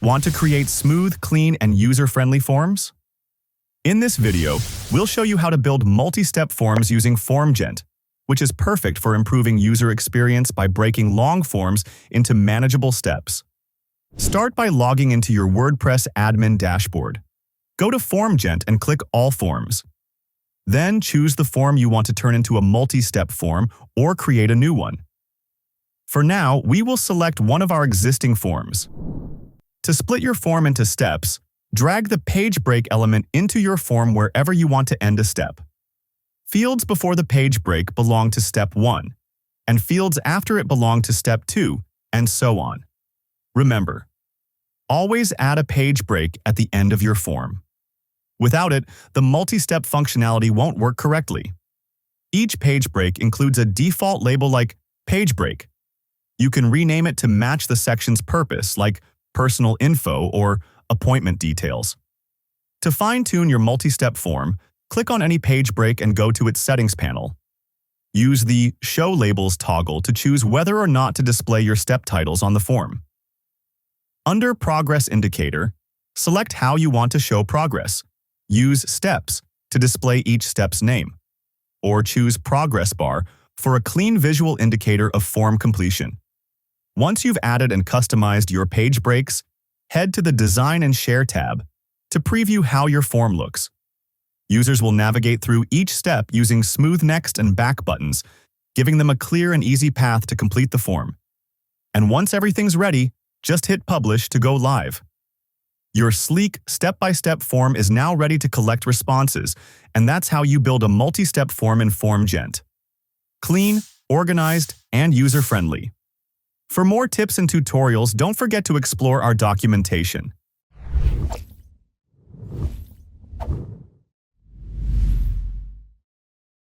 Want to create smooth, clean, and user-friendly forms? In this video, we'll show you how to build multi-step forms using FormGent, which is perfect for improving user experience by breaking long forms into manageable steps. Start by logging into your WordPress admin dashboard. Go to FormGent and click All Forms. Then choose the form you want to turn into a multi-step form or create a new one. For now, we will select one of our existing forms. To split your form into steps, drag the page break element into your form wherever you want to end a step. Fields before the page break belong to step 1, and fields after it belong to step 2, and so on. Remember, always add a page break at the end of your form. Without it, the multi-step functionality won't work correctly. Each page break includes a default label like page break. You can rename it to match the section's purpose, like personal info or appointment details. To fine-tune your multi-step form, click on any page break and go to its settings panel. Use the Show Labels toggle to choose whether or not to display your step titles on the form. Under Progress Indicator, select how you want to show progress. Use Steps to display each step's name, or choose Progress Bar for a clean visual indicator of form completion. Once you've added and customized your page breaks, head to the Design and Share tab to preview how your form looks. Users will navigate through each step using smooth next and back buttons, giving them a clear and easy path to complete the form. And once everything's ready, just hit Publish to go live. Your sleek, step-by-step form is now ready to collect responses, and that's how you build a multi-step form in FormGent. Clean, organized, and user-friendly. For more tips and tutorials, don't forget to explore our documentation.